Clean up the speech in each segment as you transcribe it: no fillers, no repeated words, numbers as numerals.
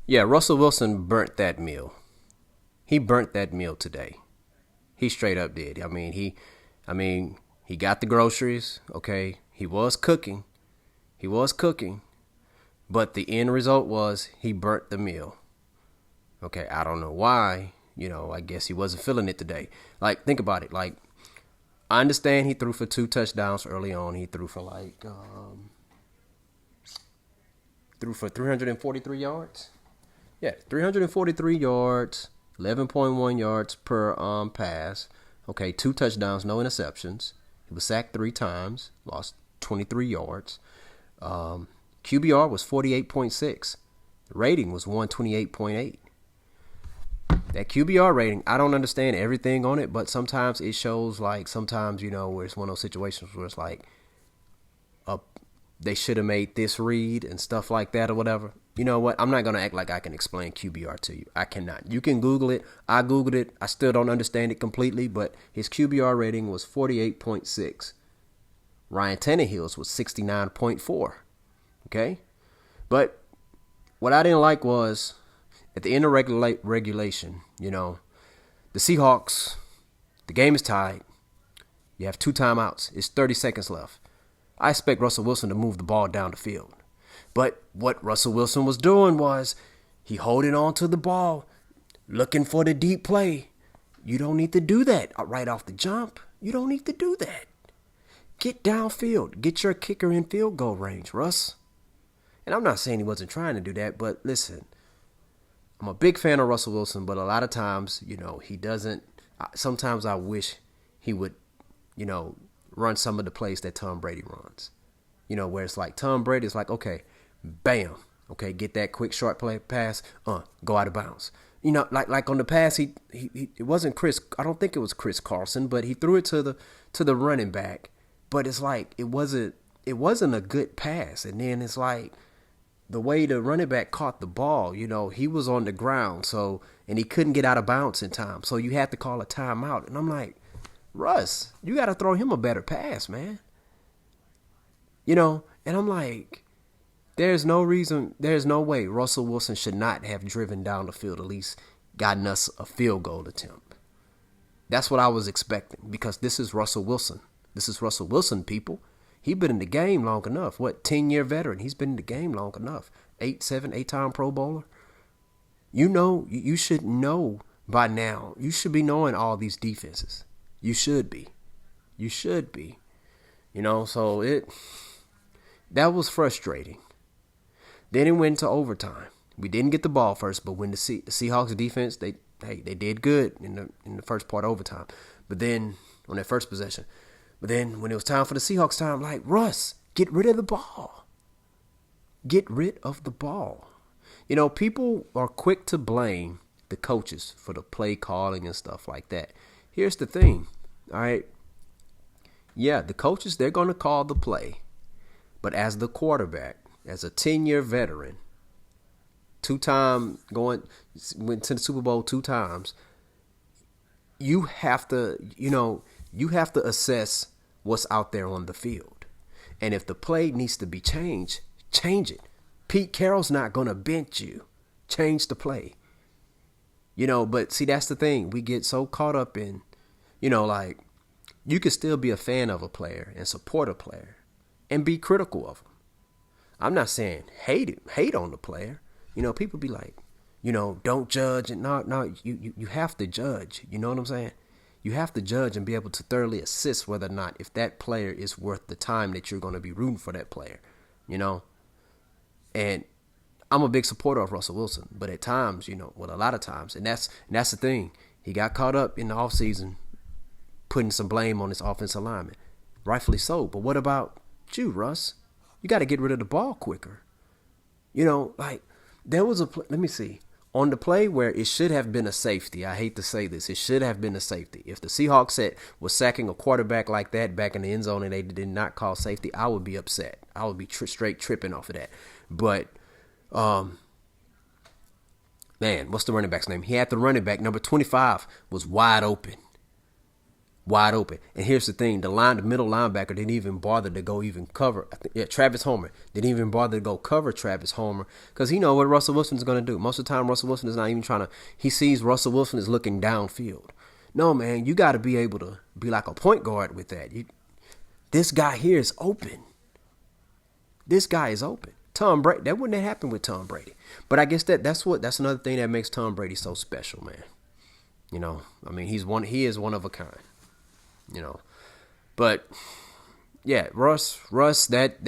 Yeah, Russell Wilson burnt that meal. He burnt that meal today. He straight up did. I mean, he got the groceries. Okay, he was cooking. He was cooking, but the end result was he burnt the meal. Okay, I don't know why. I guess he wasn't feeling it today. Like, think about it. Like, I understand he threw for 2 touchdowns early on. He threw for 343 yards. Yeah, 343 yards, 11.1 yards per pass. Okay, 2 touchdowns, no interceptions. He was sacked 3 times, lost 23 yards. QBR was 48.6. The rating was 128.8. That QBR rating, I don't understand everything on it, but sometimes it shows like sometimes, where it's one of those situations where it's like uh, they should have made this read and stuff like that or whatever. You know what? I'm not going to act like I can explain QBR to you. I cannot. You can Google it. I Googled it. I still don't understand it completely, but his QBR rating was 48.6. Ryan Tannehill's was 69.4. Okay? But what I didn't like was at the end of regulation, the Seahawks, the game is tied. You have 2 timeouts. It's 30 seconds left. I expect Russell Wilson to move the ball down the field. But what Russell Wilson was doing was he holding on to the ball, looking for the deep play. You don't need to do that right off the jump. You don't need to do that. Get downfield. Get your kicker in field goal range, Russ. And I'm not saying he wasn't trying to do that, but listen, I'm a big fan of Russell Wilson, but a lot of times, he doesn't. Sometimes I wish he would, run some of the plays that Tom Brady runs. Where it's like Tom Brady is like, okay, bam, okay, get that quick short play pass, go out of bounds. Like on the pass, he it wasn't Chris. I don't think it was Chris Carlson, but he threw it to the running back. But it's like it wasn't a good pass, and then it's like the way the running back caught the ball, he was on the ground, and he couldn't get out of bounds in time, so you had to call a timeout. And I'm like, Russ, you got to throw him a better pass, man. And I'm like, there's no way Russell Wilson should not have driven down the field, at least gotten us a field goal attempt. That's what I was expecting, because this is Russell Wilson. This is Russell Wilson, people. He's been in the game long enough. 10-year veteran. He's been in the game long enough. 8-time Pro Bowler. You should know by now. You should be knowing all these defenses. You should be. So that was frustrating. Then it went to overtime. We didn't get the ball first, but when the Seahawks defense, they did good in the first part of overtime. But then on that first possession, when it was time for the Seahawks time, like, Russ, get rid of the ball. Get rid of the ball. People are quick to blame the coaches for the play calling and stuff like that. Here's the thing, all right? Yeah, the coaches, they're going to call the play. But as the quarterback, as a 10-year veteran, went to the Super Bowl 2 times, you have to assess what's out there on the field. And if the play needs to be changed, change it. Pete Carroll's not going to bench you. Change the play. But see, that's the thing. We get so caught up in, like, you can still be a fan of a player and support a player and be critical of him. I'm not saying hate on the player. People be like, don't judge. And no, you have to judge. You know what I'm saying? You have to judge and be able to thoroughly assess whether or not if that player is worth the time that you're going to be rooting for that player, And I'm a big supporter of Russell Wilson, but at times, a lot of times, and that's the thing. He got caught up in the offseason putting some blame on his offensive lineman. Rightfully so, but what about you, Russ? You got to get rid of the ball quicker. Like, there was let me see. On the play where it should have been a safety, I hate to say this, it should have been a safety. If the Seahawks was sacking a quarterback like that back in the end zone and they did not call safety, I would be upset. I would be straight tripping off of that. But, man, what's the running back's name? He had the running back, number 25, was wide open. wide open. And here's the thing: the middle linebacker didn't even bother to go even cover. Travis Homer didn't even bother to go cover Travis Homer because he know what Russell Wilson is going to do. Most of the time, Russell Wilson is not even trying to. He sees Russell Wilson is looking downfield. No, man, you got to be able to be like a point guard with that. This guy here is open. This guy is open. Tom Brady, that wouldn't have happened with Tom Brady. But I guess that's another thing that makes Tom Brady so special, man. You know, I mean, he is one of a kind. You know, but yeah, Russ burnt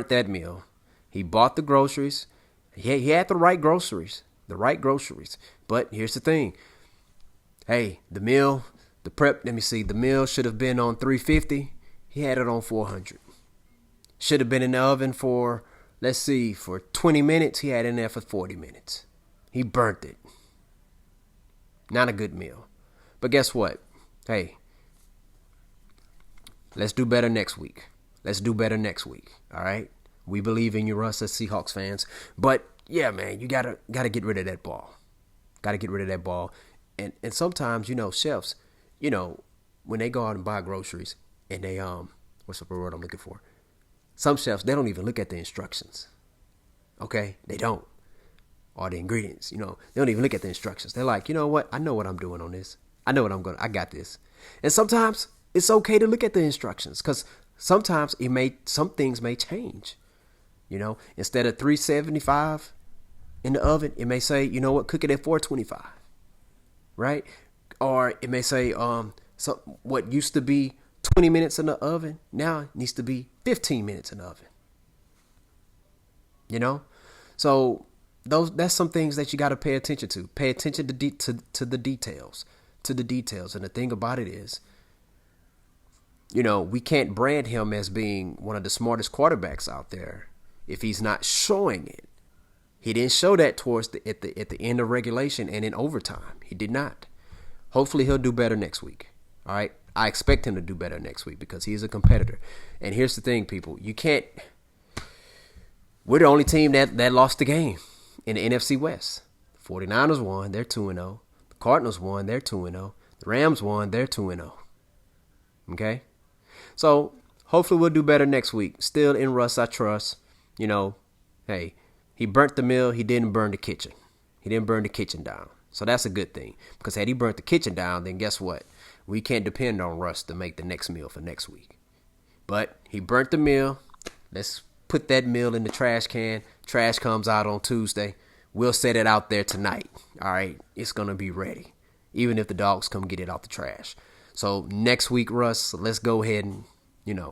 that meal. He bought the groceries. He had the right groceries. But here's the thing. Hey, the meal should have been on 350. He had it on 400. Should have been in the oven for 20 minutes. He had it in there for 40 minutes. He burnt it. Not a good meal. But guess what? Hey, let's do better next week. All right? We believe in you, Russ, as Seahawks fans. But yeah, man, you gotta get rid of that ball. And sometimes, chefs, when they go out and buy groceries and they what's the word I'm looking for? Some chefs, they don't even look at the instructions. Okay? They don't. Or the ingredients, they don't even look at the instructions. They're like, you know what? I know what I'm doing on this. I got this. And sometimes it's okay to look at the instructions because sometimes some things may change. Instead of 375 in the oven, it may say, you know what, cook it at 425. Right? Or it may say, what used to be 20 minutes in the oven now needs to be 15 minutes in the oven. So that's some things that you got to pay attention to. Pay attention to the details. And the thing about it is, we can't brand him as being one of the smartest quarterbacks out there if he's not showing it. He didn't show that at the end of regulation and in overtime. He did not. Hopefully he'll do better next week. All right. I expect him to do better next week because he's a competitor. And here's the thing, people. We're the only team that lost the game in the NFC West. The 49ers won. They're 2-0. The Cardinals won. They're 2-0. The Rams won. They're 2-0. Okay? So hopefully we'll do better next week. Still in Russ, I trust. Hey, he burnt the meal. He didn't burn the kitchen. He didn't burn the kitchen down. So that's a good thing. Because had he burnt the kitchen down, then guess what? We can't depend on Russ to make the next meal for next week. But he burnt the meal. Let's put that meal in the trash can. Trash comes out on Tuesday. We'll set it out there tonight. All right? It's going to be ready. Even if the dogs come get it out the trash. So next week, Russ, let's go ahead and,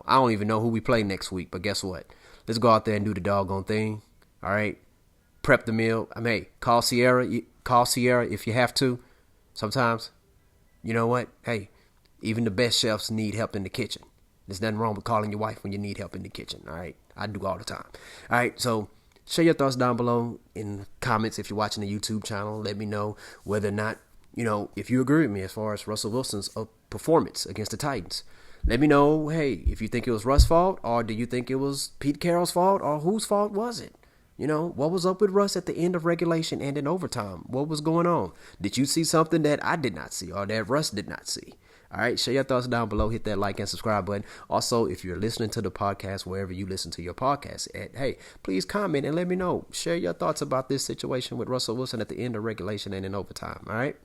I don't even know who we play next week. But guess what? Let's go out there and do the doggone thing. All right? Prep the meal. Hey, call Sierra if you have to. Sometimes, you know what? Hey, even the best chefs need help in the kitchen. There's nothing wrong with calling your wife when you need help in the kitchen. All right? I do all the time. All right? So share your thoughts down below in the comments if you're watching the YouTube channel. Let me know whether or not, if you agree with me as far as Russell Wilson's performance against the Titans. Let me know, hey, if you think it was Russ' fault or do you think it was Pete Carroll's fault or whose fault was it? What was up with Russ at the end of regulation and in overtime? What was going on? Did you see something that I did not see or that Russ did not see? All right, share your thoughts down below. Hit that like and subscribe button. Also, if you're listening to the podcast, wherever you listen to your podcast at, hey, please comment and let me know. Share your thoughts about this situation with Russell Wilson at the end of regulation and in overtime. All right.